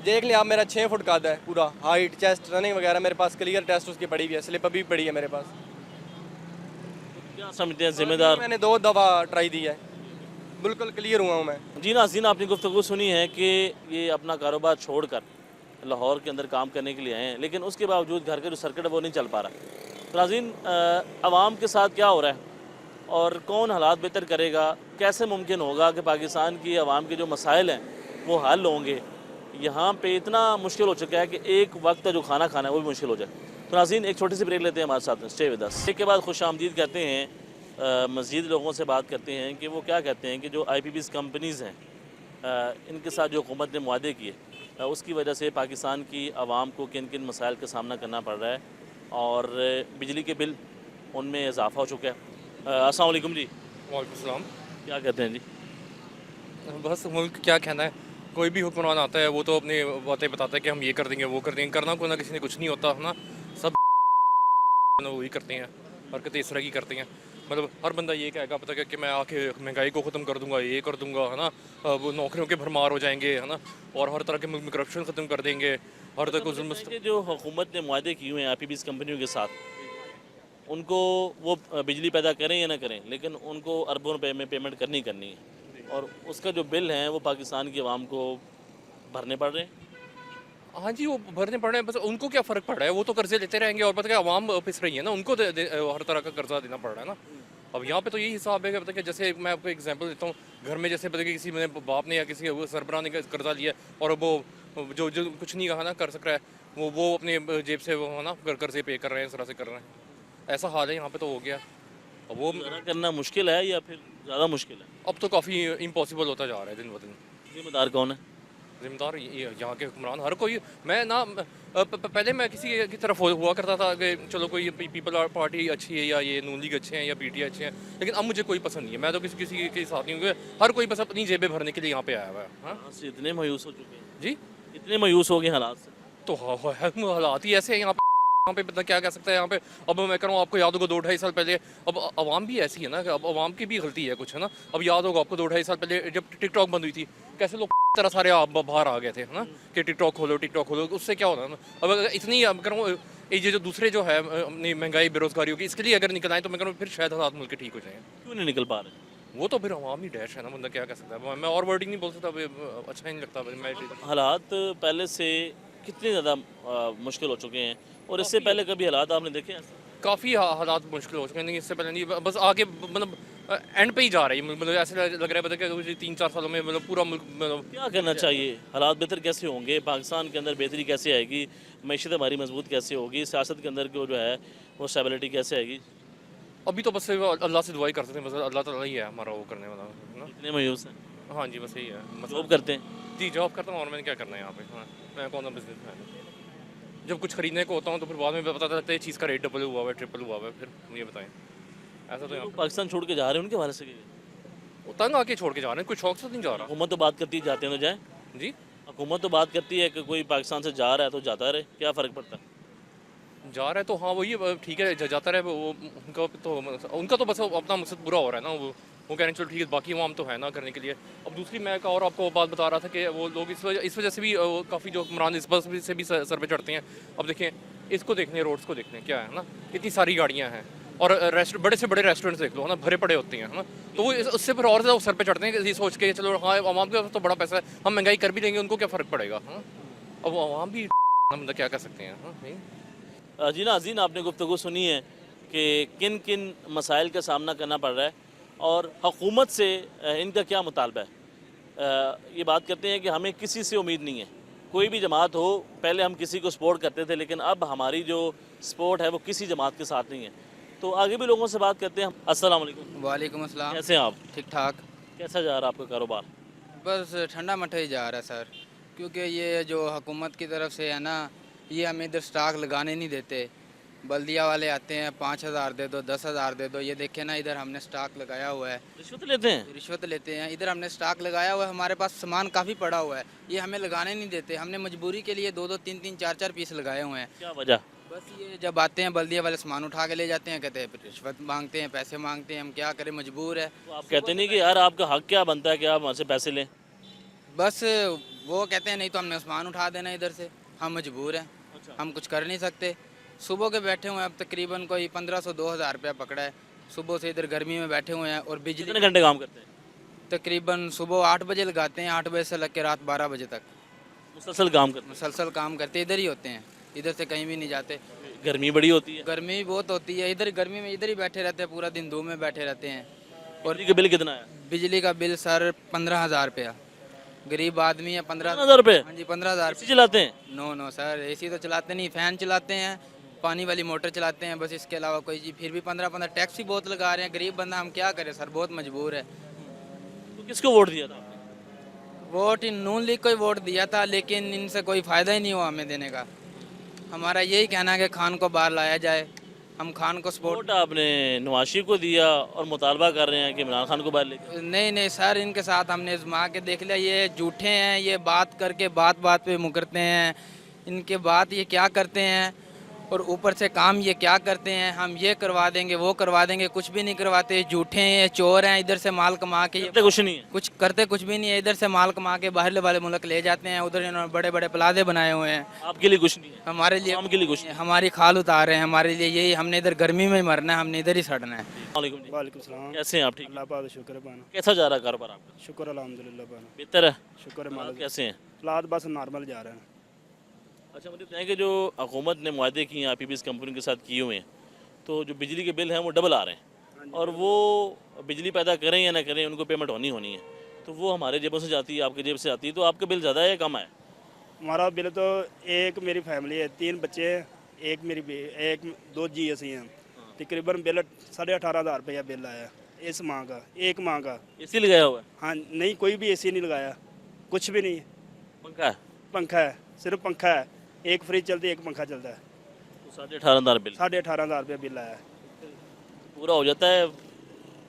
देख लिया आप, मेरा 6 फुट कद है पूरा, हाइट, चेस्ट, रनिंग वगैरह मेरे पास क्लियर टेस्ट उसकी पड़ी हुई है, स्लिप अभी पड़ी है मेरे पास। क्या समझते हैं जिम्मेदार? मैंने 2 दफ़ा ट्राई दी है, बिल्कुल क्लियर हुआ हूँ मैं। जी नाज़रीन, आपने गुफ्तगू सुनी है कि ये अपना कारोबार छोड़कर लाहौर के अंदर काम करने के लिए आए हैं, लेकिन उसके बावजूद घर का जो सर्किट है वो नहीं चल पा रहा। तो नाज़रीन, आवाम के साथ क्या हो रहा है और कौन हालात बेहतर करेगा, कैसे मुमकिन होगा कि पाकिस्तान की आवाम के जो मसाइल हैं वो हल होंगे? यहाँ पे इतना मुश्किल हो चुका है कि एक वक्त जो खाना खाना है वो भी मुश्किल हो जाए। तो नाज़रीन, एक छोटी सी ब्रेक लेते हैं, हमारे साथ स्टे विद अस। ब्रेक के बाद खुश आमदीद कहते हैं, मज़ीद लोगों से बात करते हैं कि वो क्या कहते हैं कि जो IPPs कंपनीज़ हैं, इनके साथ जो हुकूमत ने मुआहदे किए, उसकी वजह से पाकिस्तान की आवाम को किन किन मसाइल का सामना करना पड़ रहा है और बिजली के बिल उनमें इजाफ़ा हो चुका है। अस्सलाम वालेकुम जी। वालेकुम सलाम। क्या कहते हैं जी? बस मुल्क क्या कहना है, कोई भी हुक्मरान आता है वो तो अपनी बातें बताता है कि हम ये कर देंगे वो कर देंगे, करना कोई ना किसी ने कुछ नहीं होता है ना, सब वही करते हैं, हरकतें इस तरह की करते हैं। मतलब हर बंदा ये कहेगा पता है कि मैं आके महंगाई को ख़त्म कर दूंगा, ये कर दूंगा, है ना, वो नौकरियों के भरमार हो जाएंगे, है ना, और हर तरह के मुल्क में करप्शन ख़त्म कर देंगे, हर तरह को जुल्म। कि जो हुकूमत ने मुआहदे किए हुए हैं IPPs कंपनियों के साथ, उनको वो बिजली पैदा करें या ना करें, लेकिन उनको अरबों रुपए में पेमेंट करनी है और उसका जो बिल है वो पाकिस्तान की आवाम को भरने पड़ रहे हैं। हाँ जी, वो भरने पड़ रहे हैं, बस उनको क्या फ़र्क पड़ रहा है, वो तो कर्जे लेते रहेंगे और पता क्या आवाम पिस रही है ना, उनको हर तरह का कर्जा देना पड़ रहा है ना। अब यहाँ पे तो यही हिसाब है कि पता क्या, जैसे मैं आपको एग्जांपल देता हूँ, घर में जैसे पता कि किसी मेरे बाप ने या किसी सरबराह ने कर्जा लिया और वो जो जो कुछ नहीं कहा ना कर सक रहा है, वो अपने जेब से वो है ना कर्जे पे कर रहे हैं, इस तरह से कर रहे हैं। ऐसा हाल है यहाँ पे तो हो गया। अब वो गुजारा करना मुश्किल है या फिर ज़्यादा मुश्किल है? अब तो काफ़ी इम्पॉसिबल होता जा रहा है दिन ब दिन। जिम्मेदार कौन है? जिम्मेदार यहाँ के हुक्मरान हर कोई। मैं ना पहले मैं किसी की तरफ हुआ करता था कि चलो कोई पीपल पार्टी अच्छी है या ये नून लीग अच्छे हैं या पीटीआई अच्छे हैं, लेकिन अब मुझे कोई पसंद नहीं है। मैं तो किसी के साथ नहीं हूँ, हर कोई बस अपनी जेबें भरने के लिए यहाँ पे आया हुआ है। हाँ कहाँ से इतने मायूस हो चुके हैं? जी, इतने मायूस हो गए हालात से? तो हालात ही ऐसे हैं यहाँ पे पता क्या कह सकता है यहाँ पे। अब मैं कह रहा हूँ, आपको याद होगा 2-2.5 साल पहले, अब आवाम भी ऐसी है ना कि अब आवाम की भी गलती है कुछ, है ना। अब याद होगा आपको 2-2.5 साल पहले जब टिकटॉक बंद हुई थी, कैसे लोग तरह सारे आप बाहर आ गए थे, है ना, कि टिकटॉक खोलो। उससे क्या होना है? अब अगर इतनी अब कह रहा हूँ ये जो दूसरे जो है अपनी महंगाई बेरोजगारी होगी, इसके लिए अगर निकल आए तो मैं कह रहा हूँ फिर शायद हालात मुल्क के ठीक हो जाएँ। क्यों नहीं निकल पा रहे? वो तो फिर आवामी डैश है ना, बंदा क्या कह सकता है। मैं और वर्डिंग नहीं बोल सकता, अच्छा ही नहीं लगता। मैं हालात पहले से कितने ज़्यादा मुश्किल हो चुके हैं, और इससे पहले कभी हालात आपने देखे हैं? काफ़ी हालात मुश्किल हो चुके हैं, इससे पहले नहीं, बस आगे मतलब एंड पे ही जा रही है। मतलब ऐसे लग रहा है पता क्या 3-4 सालों में मतलब पूरा मुल्क मतलब क्या करना चाहिए? हालात बेहतर कैसे होंगे? पाकिस्तान के अंदर बेहतरी कैसे आएगी? मैशत हमारी मजबूत कैसे होगी? सियासत के अंदर जो है वो स्टेबिलिटी कैसे आएगी? अभी तो बस अल्लाह से दुआई कर सकते हैं, बस अल्लाह ताला ही है हमारा वो करने वाला, है ना। इतने मायूस हैं? हाँ जी, बस यही है। जॉब करते हैं? जी, जॉब करता हूँ, और मैंने क्या करना है यहाँ पे। हाँ, मैं कौन सा बिजनेस मैन हूँ। जब कुछ खरीदने को होता हूँ तो फिर बाद में पता चलता है चीज़ का रेट डबल हुआ हुआ है, ट्रिपल हुआ हुआ है, फिर ये बताएं। ऐसा तो यहाँ लोग पाकिस्तान छोड़ के जा रहे हैं, उनके हवाले से पे तंग आके छोड़ के जा रहे हैं, कोई शौक से नहीं जा रहा। हुकूमत तो बात करती है जाते हैं तो जाए। जी, हुकूमत तो बात करती है कि कोई पाकिस्तान से जा रहा है तो जाता रहे, क्या फ़र्क पड़ता है? जा रहा है तो हाँ वही ठीक है, जाता रहे। वो उनका तो बस अपना मकसद पूरा हो रहा है ना। वो कह रहे हैं चलो ठीक है, बाकी आवाम तो है ना करने के लिए। अब दूसरी मैं एक और आपको बात बता रहा था कि वो लोग इस वजह से भी काफ़ी जो हुक्मरान इस बस से भी सर पे चढ़ते हैं। अब देखें, इसको देखने, रोड्स को देखने, क्या है ना, इतनी सारी गाड़ियाँ हैं और बड़े से बड़े रेस्टोरेंट्स देख लो, है ना, भरे पड़े होते हैं, है ना। तो वो उससे फिर और ज़्यादा सर पे चढ़ते हैं, ये सोच के चलो हाँ आवाम के पास तो बड़ा पैसा है, हम महंगाई कर भी देंगे, उनको क्या फ़र्क पड़ेगा। हाँ, अब आवाम भी मतलब क्या कर सकते हैं। हाँ जी नाज़रीन, आपने गुफ्तगू सुनी है कि किन किन मसाइल का सामना करना पड़ रहा है और हुकूमत से इनका क्या मुतालबा है। ये बात करते हैं कि हमें किसी से उम्मीद नहीं है, कोई भी जमात हो, पहले हम किसी को सपोर्ट करते थे, लेकिन अब हमारी जो सपोर्ट है वो किसी जमात के साथ नहीं है। तो आगे भी लोगों से बात करते हैं। अस्सलाम वालेकुम। वालेकुम अस्सलाम। कैसे हैं आप? ठीक ठाक। कैसा जा रहा है आपका कारोबार? बस ठंडा मठा ही जा रहा है सर, क्योंकि ये जो हुकूमत की तरफ से है ना, ये हमें इधर स्टॉक लगाने नहीं देते। बल्दिया वाले आते हैं 5,000 दे दो, 10,000 दे दो। ये देखें ना, इधर हमने स्टॉक लगाया हुआ है, रिश्वत लेते हैं? रिश्वत लेते हैं। इधर हमने स्टॉक लगाया हुआ है, हमारे पास सामान काफ़ी पड़ा हुआ है, ये हमें लगाने नहीं देते। हमने मजबूरी के लिए 2-2, 3-3, 4-4 पीस लगाए हुए हैं। क्या वजह? बस ये जब आते हैं बल्दिया वाले सामान उठा के ले जाते हैं, कहते हैं रिश्वत मांगते हैं, पैसे मांगते हैं, हम क्या करें, मजबूर है। तो आप कहते नहीं कि यार आपका हक क्या बनता है कि आप वहाँ से पैसे लें? बस वो कहते हैं नहीं तो हमने सामान उठा देना इधर से, हम मजबूर हैं, हम कुछ कर नहीं सकते। सुबह के बैठे हुए हैं, अब तकरीबन कोई 1,500-2,000 रुपया पकड़ा है। सुबह से इधर गर्मी में बैठे हुए हैं और बिजली कितने घंटे काम करते हैं? तकरीबन सुबह 8 बजे लगाते हैं, 8 बजे से लग के रात 12 बजे तक मुसलसल काम करते मुसलसल काम करते, इधर ही होते हैं, इधर से कहीं भी नहीं जाते। हैं? गर्मी बड़ी होती है। गर्मी भी बहुत होती है, इधर गर्मी में इधर ही बैठे रहते हैं, पूरा दिन धूप में बैठे रहते हैं। और बिजली का बिल कितना है? बिजली का बिल सर 15,000 रुपया, गरीब आदमी है। 15,000 रुपये? हाँ जी, 15,000। एसी चलाते हैं? नो सर, एसी तो चलाते नहीं, फ़ैन चलाते हैं, पानी वाली मोटर चलाते हैं, बस इसके अलावा कोई चीज़। फिर भी 15 टैक्स भी बहुत लगा रहे हैं, गरीब बंदा, हम क्या करें सर, बहुत मजबूर है। तो किसको वोट दिया था आपने? वोट इन नून लीग को ही वोट दिया था, लेकिन इनसे कोई फ़ायदा ही नहीं हुआ हमें देने का। हमारा यही कहना है कि खान को बाहर लाया जाए, हम खान को सपोर्ट। वोट आपने नवाज शरीफ को दिया और मुतालबा कर रहे हैं कि इमरान खान को बाहर लेके। नहीं सर, इनके साथ हमने आजमा के देख लिया, ये झूठे हैं, ये बात करके बात पे मुकरते हैं। इनके बात ये क्या करते हैं और ऊपर से काम ये क्या करते हैं, हम ये करवा देंगे वो करवा देंगे, कुछ भी नहीं करवाते। झूठे हैं, चोर हैं, इधर से माल कमा के करते कुछ नहीं है। कुछ करते कुछ भी नहीं है, इधर से माल कमा के बाहर वाले मुल्क ले जाते हैं। उधर इन्होंने बड़े बड़े प्लाजे बनाए हुए हैं, आपके लिए कुछ नहीं है, हमारे लिए आवाम के लिए कुछ नहीं। हमारी खाल उतार रहे हैं, हमारे लिए यही, हमने इधर गर्मी में ही मरना है, हमने इधर ही सड़ना है। वालेकुम जी। वालेकुम सलाम। कैसे हैं आप? ठीक? अल्लाह पाक का शुक्र है पाना। कैसा जा रहा है कारोबार आपका? शुक्र अल्हम्दुलिल्लाह पाना। बेहतर है? शुक्र है हालात मालिक। कैसे हैं? हालात बस नॉर्मल जा रहे हैं। अच्छा मुझे बताएं कि जो हुकूमत ने मुआहदे किए हैं IPPs कंपनी के साथ किए हुए हैं, तो जो बिजली के बिल हैं वो डबल आ रहे हैं और वो बिजली पैदा करें या ना करें उनको पेमेंट होनी है, तो वो हमारे जेबों से जाती है, आपके जेब से आती है, तो आपका बिल ज़्यादा है या कम है? हमारा बिल तो एक मेरी फैमिली है, 3 बच्चे हैं, एक 2 GSC हैं, तकरीबन बिल 18,500 रुपया बिल आया इस माह का, एक माह का। AC लगाया हुआ है? हाँ नहीं, कोई भी AC नहीं लगाया, कुछ भी नहीं। पंखा है? पंखा है, सिर्फ पंखा है, एक फ्रिज चलती है, एक पंखा चलता है। तो 18,500 बिल 18,500 रुपया बिल आया है। पूरा हो जाता है?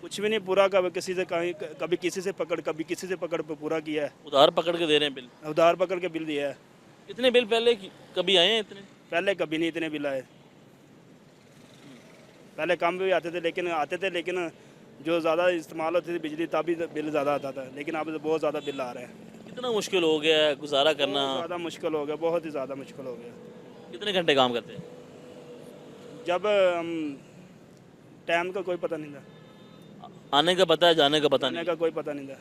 कुछ भी नहीं पूरा, कभी किसी से कभी किसी से पकड़, कभी किसी से पकड़ पे पूरा किया है, उधार पकड़ के दे रहे हैं बिल? उधार पकड़ के बिल दिया है। इतने बिल पहले कभी आए हैं इतने? पहले कभी नहीं इतने बिल आए, पहले कम भी आते थे, लेकिन जो ज़्यादा इस्तेमाल होती थी बिजली तभी बिल ज़्यादा आता था, लेकिन अब तो बहुत ज़्यादा बिल आ रहे हैं। कितना मुश्किल हो गया है गुजारा करना? ज़्यादा मुश्किल हो गया, बहुत ही ज़्यादा मुश्किल हो गया। कितने घंटे काम करते हैं? जब टाइम का कोई पता नहीं था, आने का पता है, जाने का पता आने नहीं? का कोई पता नहीं था,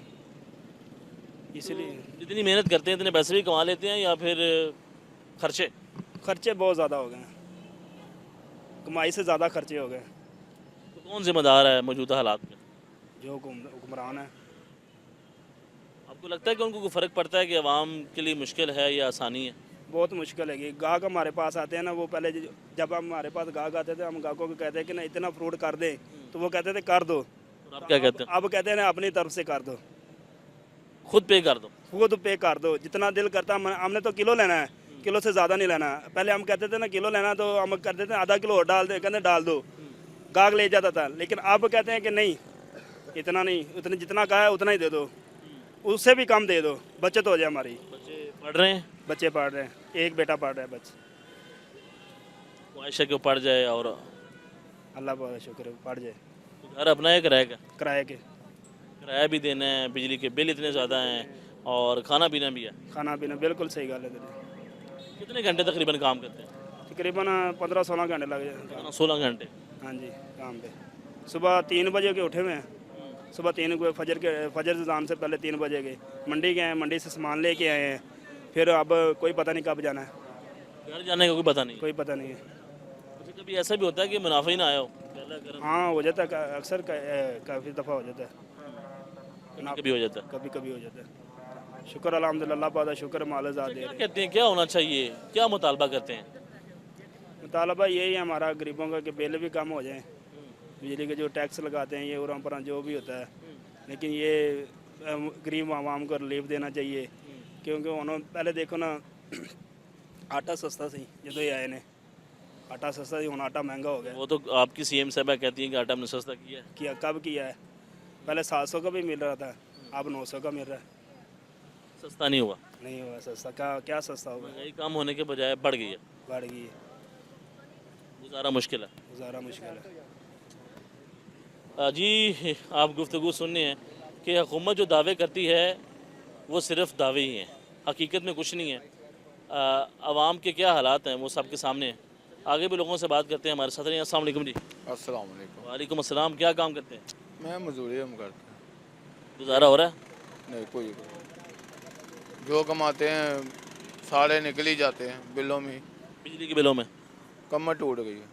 इसलिए जितनी मेहनत करते हैं इतने पैसे भी कमा लेते हैं या फिर खर्चे? खर्चे बहुत ज़्यादा हो गए हैं, कमाई से ज़्यादा खर्चे हो गए। तो कौन जिम्मेदार है मौजूदा हालात में? जो हुक्मरान है। आपको लगता है कि उनको कोई फ़र्क पड़ता है कि आवाम के लिए मुश्किल है या आसानी है? बहुत मुश्किल है कि गाहक हमारे पास आते हैं ना, वो पहले जब हमारे पास गाहक आते थे, हम गाहकों को कहते हैं कि ना इतना फ्रूट कर दें, तो वो कहते थे कर दो। और आप क्या कहते हैं? अब कहते हैं ना अपनी तरफ से कर दो, खुद पे कर दो। खुद पे कर दो, जितना दिल करता हमने तो किलो लेना है, किलो से ज़्यादा नहीं लेना। पहले हम कहते थे ना किलो लेना, तो हम कहते थे आधा किलो और डाल दे, कहते डाल दो, गाहक ले जाता था। लेकिन अब कहते हैं कि नहीं, इतना नहीं, उतने जितना कहा है उतना ही दे दो, उससे भी कम दे दो, बचत हो जाए हमारी। बच्चे पढ़ रहे हैं? बच्चे पढ़ रहे हैं, एक बेटा पढ़ रहा है बस। ख्वाहिश है कि वो पढ़ जाए और अल्लाह बहुत शुक्र है, पढ़ जाए। घर अपना है किराए का? किराए के, किराया भी देना है, बिजली के बिल इतने ज़्यादा हैं और खाना पीना भी है। खाना पीना, बिल्कुल सही गल है तेरी। कितने घंटे तकरीबन काम करते हैं? तकरीबन 15-16 घंटे लग जाए। 16 घंटे। हाँ जी, काम पे सुबह 3 बजे के उठे हुए हैं, सुबह 3 को फजर अज़ान से पहले 3 बजे के मंडी गए हैं, मंडी से सामान लेके आए हैं, फिर अब कोई पता नहीं कब जाना है, घर जाने का कोई पता नहीं? कोई पता नहीं है। अच्छा, कभी ऐसा भी होता है कि मुनाफा ही ना आया हो? हाँ हो जाता है, अक्सर काफ़ी दफ़ा हो जाता है, कभी हो जाता है। कभी कभी हो जाता है। शुक्र अल्हम्दुलिल्लाह, बहुत शुक्र, माल ज़्यादा दे क्या रहे हैं। कहते हैं, क्या होना चाहिए, क्या मुतालबा करते हैं? मुतालबा यही है हमारा गरीबों का कि बिल भी कम हो जाए, बिजली के जो टैक्स लगाते हैं ये उरां परां जो भी होता है, लेकिन ये गरीब आवाम को रिलीफ देना चाहिए, क्योंकि उन्होंने पहले देखो ना आटा सस्ता सी जो ये आए ने, आटा सस्ता सी, हुण आटा महंगा हो गया। वो तो आपकी CM साहबा कहती हैं कि आटा हमने सस्ता किया है। किया कब किया है? पहले 700 का भी मिल रहा था, अब 900 का मिल रहा है। सस्ता नहीं हुआ? नहीं हुआ सस्ता, क्या सस्ता होगा, महंगाई कम होने के बजाय बढ़ गई है, बढ़ गई है, गुजारा मुश्किल है। गुजारा मुश्किल है। जी, आप गुफ्तगू सुनने हैं कि हुकूमत जो दावे करती है वो सिर्फ दावे ही हैं, हकीकत में कुछ नहीं है। आवाम के क्या हालात हैं वो सबके सामने हैं। आगे भी लोगों से बात करते हैं, हमारे साथ रहिए। अस्सलाम वालेकुम जी। अस्सलाम वालेकुम। वालेकुम अस्सलाम। क्या काम करते हैं? मैं मजदूरी हम करते हैं। गुजारा हो रहा है? नहीं कोई, जो कमाते हैं सारे निकल ही जाते हैं बिलों में। बिजली के बिलों में कमर टूट गई है।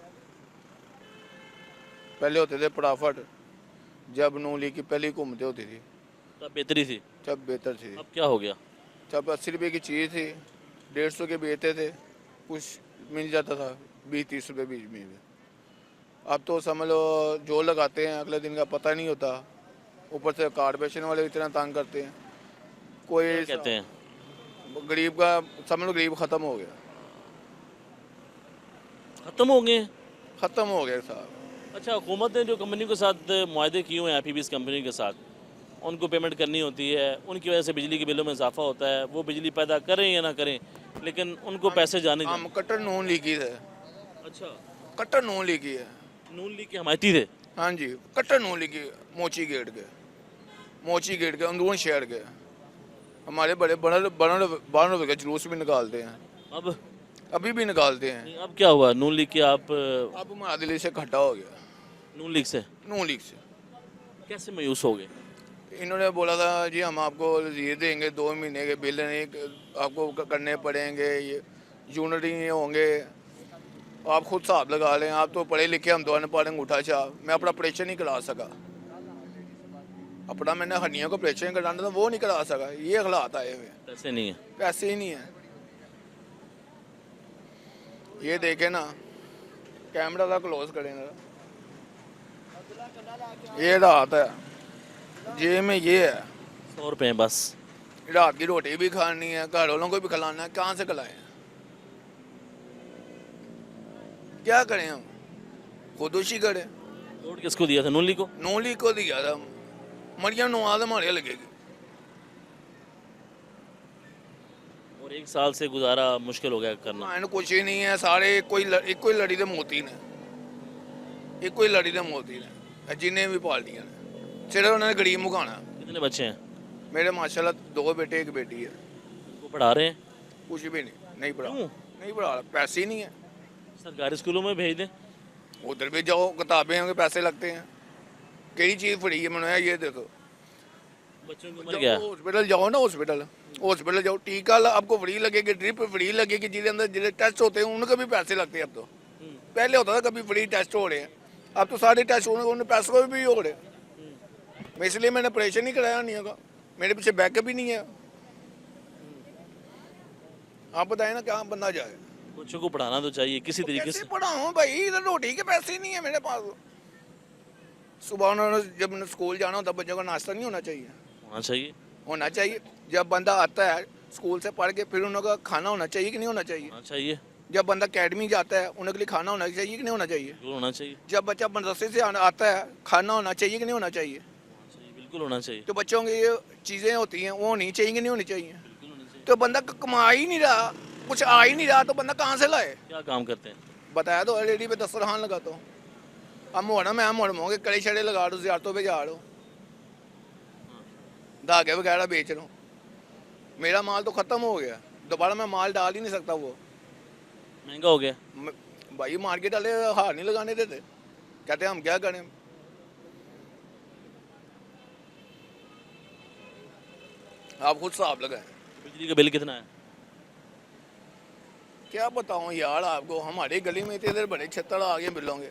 पहले होते थे फटाफट, जब नून लीग की पहली हुकूमतें होती थी तब बेहतरी थी, जब बेहतर थी। अब क्या हो गया? जब 80 रुपये की चीज़ थी 150 के बेचते थे, कुछ मिल जाता था 20-30 रुपये बीच में। अब तो समझ लो जो लगाते हैं अगले दिन का पता नहीं होता, ऊपर से कारपोरेशन वाले इतना तंग करते हैं। कोई क्या कहते हैं? गरीब का समझ लो, गरीब ख़त्म हो गया, ख़त्म हो गए? ख़त्म हो गया साहब। अच्छा, हुकूमत ने जो कंपनी के साथ मुआहदे किए हुए हैं IPPs कंपनी के साथ, उनको पेमेंट करनी होती है, उनकी वजह से बिजली के बिलों में इजाफा होता है, वो बिजली पैदा करें या ना करें, लेकिन उनको पैसे जाने हम कट्टर नून लीग की थे। अच्छा, कट्टर नून लीग की है। नून लीग के हमायती थे? हाँ जी, कट्टर नून लीग की, मोची गेट के अंदरून शहर के हमारे बड़े बारह रुपये का जुलूस भी निकालते हैं, अब अभी भी निकालते हैं। नहीं, अब क्या हुआ नून लीग के? आप अब हमारा दिल्ली से इकट्ठा हो गया। नून लीग से नून लीग से कैसे मायूस हो गए? इन्होंने बोला था जी हम आपको ये देंगे, 2 महीने के बिल नहीं आपको करने पड़ेंगे, यूनिट ही नहीं होंगे। आप खुद हिसाब लगा लें, आप तो पढ़े लिखे, हम तो अनपढ़ अंगूठा छाप। मैं अपना ऑपरेशन नहीं करा सका, अपना मैंने हड्डियों का ऑपरेशन कराना था, वो नहीं करा सका। ये हालात आए हुए हैं, पैसे नहीं है। पैसे ही नहीं है। ये देखे ना, कैमरा था क्लोज करें ना, ये रात है, जेब में ये है, 100 रुपये हैं बस। रात की रोटी भी खानी है, घर वालों को भी खिलाना है, कहाँ से खिलाएं? क्या करें हम? खुदकुशी करें। वोट किसको दिया था? नून लीग को। नून लीग को दिया था, मरियम नवाज हमारे लगेगी। और 1 साल से गुजारा मुश्किल हो गया करना। मैंने कुछ ही नहीं है, सारे एक कोई लड़ी दे मोती ने, एक कोई लड़ी दे मोती ने, जिन्हें भी पार्टियां ने, सिर्फ उन्होंने गरीब मुकाना। कितने बच्चे हैं? मेरे माशाल्लाह 2 बेटे 1 बेटी है। वो पढ़ा रहे हैं? कुछ भी नहीं पढ़ा, क्यों? नहीं पढ़ा, पैसे ही नहीं है। सरकारी स्कूलों में भेज दें। उधर भी जाओ, किताबें होंगे, पैसे लगते हैं। कई चीज़ फ्री है, मैंने ये देखो। बच्चों की उम्र क्या है? हॉस्पिटल जाओ ना, हॉस्पिटल जाओ, टीका आपको फ्री लगेगी, ड्रिप फ्री लगेगी, जिसके अंदर जितने टेस्ट होते हैं उनके भी पैसे लगते हैं अब तो। पहले होता था कभी फ्री टेस्ट हो रहे हैं, अब तो सारे टेस्ट उन्हें पैसों को भी हो रहे हैं। मैं इसलिए मैंने ऑपरेशन नहीं कराया नहीं होगा, मेरे पीछे बैकअप भी नहीं है। आप बताएं ना, क्या बंदा जाए? बच्चों को पढ़ाना तो चाहिए किसी तरीके से। पढ़ाऊँ भाई, इधर रोटी के पैसे ही नहीं है मेरे पास। सुबह उन्होंने जब स्कूल जाना होता, बच्चों का नाश्ता नहीं होना चाहिए? होना चाहिए। जब बंदा आता है स्कूल से पढ़ के, फिर उनका खाना होना चाहिए कि नहीं होना चाहिए? होना चाहिए। जब बंदा अकेडमी जाता है, उनके लिए खाना होना चाहिए कि नहीं होना चाहिए? बिल्कुल होना चाहिए। जब बच्चा मदरसे से आता है, खाना होना चाहिए कि नहीं होना चाहिए? बिल्कुल होना चाहिए। तो बच्चों की ये चीज़ें होती हैं, वो होनी चाहिए कि नहीं होनी चाहिए? तो बंदा कमा ही नहीं रहा, कुछ आ ही नहीं रहा, तो बंदा कहाँ से लाए? क्या काम करते हैं? बताया तो रेडी पे दस्तरखान लगाता हूँ। अब मोड़ा मैं मोड़मोगे, कड़े छड़े लगा दो, ज़ियारतों पे जा लो, धागे वगैरह बेच रहा हूँ। मेरा माल तो ख़त्म हो गया, दोबारा मैं माल डाल ही नहीं सकता। वो महंगा हो गया भाई, मार्केट वाले हार नहीं लगाने देते, कहते हम क्या करें। आप खुद हिसाब लगाएं। बिजली का बिल कितना है? क्या बताऊं यार आपको, हमारी गली में इतने बड़े छत्तर आ गए बिलों के,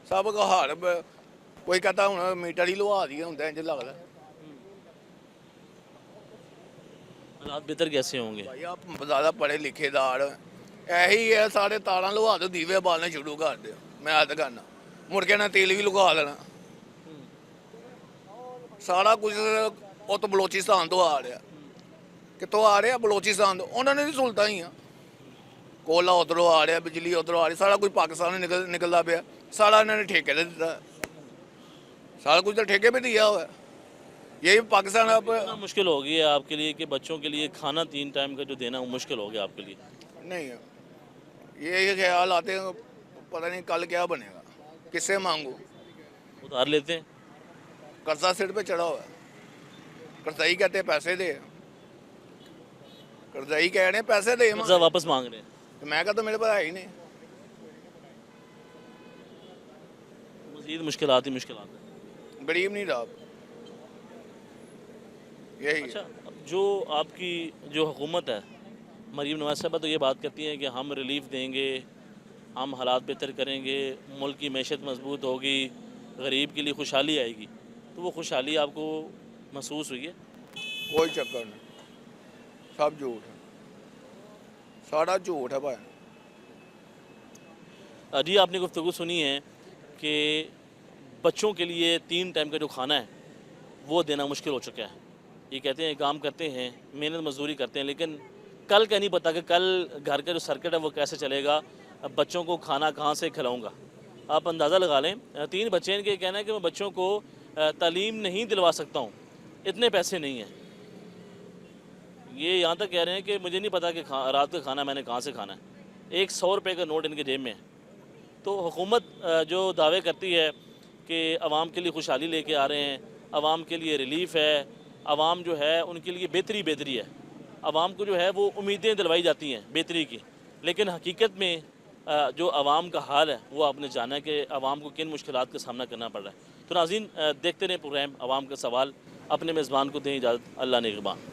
सब का हार। कोई कहता हूँ मीटर ही लवा दिए होंगे, इंज लगता। हालात बेहतर कैसे होंगे? भाई आप ज़्यादा पढ़े लिखेदार, यही है, सारे तारा लवा दो, दीवे बालने शुरू कर दो, मैं हद करना, मुड़ के ना तेल भी लगा देना। सारा कुछ ਉਹ तो बलोचिस्तान तो आ रहा, कितों आ रहा? बलोचिस्तान तो, उन्होंने भी सहूलतां ही कोला उधरों आ रहा, बिजली उधरों आ रही, सारा कुछ पाकिस्तान निकलता पाया, सारा इन्होंने ठेके दे दिता, सारा कुछ तो ठेके पे दिया हुआ है। यही पाकिस्तान अब इतना मुश्किल हो गई है आपके लिए कि बच्चों के लिए खाना 3 टाइम का जो देना वो मुश्किल हो गया आपके लिए? नहीं है, ये ख्याल आते हैं पता नहीं कल क्या बनेगा, किससे मांगू? उधार लेते हैं? कर्जा सिर पे चढ़ा हुआ है, कर्जाई कहते हैं पैसे दे, कर्जाई कह रहे हैं पैसे दे, कर्जा वापस मांग रहे हैं। तो मैं कहता मेरे पास है ही नहीं। मजीद मुश्किलात ही मुश्किलात है, गरीब नहीं रहा, यही। अच्छा, जो आपकी जो हुकूमत है, मरीम नवाज साहबा तो ये बात करती हैं कि हम रिलीफ देंगे, हम हालात बेहतर करेंगे, मुल्क की मैशत मजबूत होगी, गरीब के लिए खुशहाली आएगी, तो वो खुशहाली आपको महसूस हुई है? कोई चक्कर नहीं, सब झूठ है, सारा झूठ है भाई। जी, आपने गुफ्तगू सुनी है कि बच्चों के लिए 3 टाइम का जो खाना है वो देना मुश्किल हो चुका है। ये कहते हैं काम करते हैं, मेहनत मजदूरी करते हैं, लेकिन कल का नहीं पता कि कल घर का जो सर्किट है वो कैसे चलेगा, अब बच्चों को खाना कहाँ से खिलाऊंगा। आप अंदाज़ा लगा लें, 3 बच्चे हैं, इनके कहना है कि मैं बच्चों को तालीम नहीं दिलवा सकता हूँ, इतने पैसे नहीं हैं। ये यहाँ तक कह रहे हैं कि मुझे नहीं पता कि रात का खाना मैंने कहाँ से खाना है। 100 रुपये का नोट इनके जेब में है। तो हुकूमत जो दावे करती है कि आवाम के लिए खुशहाली लेके आ रहे हैं, आवाम के लिए रिलीफ़ है, आवाम जो है उनके लिए बेहतरी है, आवाम को जो है वो उम्मीदें दिलवाई जाती हैं बेहतरी की, लेकिन हकीकत में जो आवाम का हाल है वो आपने जाना है कि आवाम को किन मुश्किलात का सामना करना पड़ रहा है। तो नाज़रीन, देखते रहें प्रोग्राम आवाम का सवाल। अपने मेज़बान को दें इजाज़त। अल्लाह निगहबान।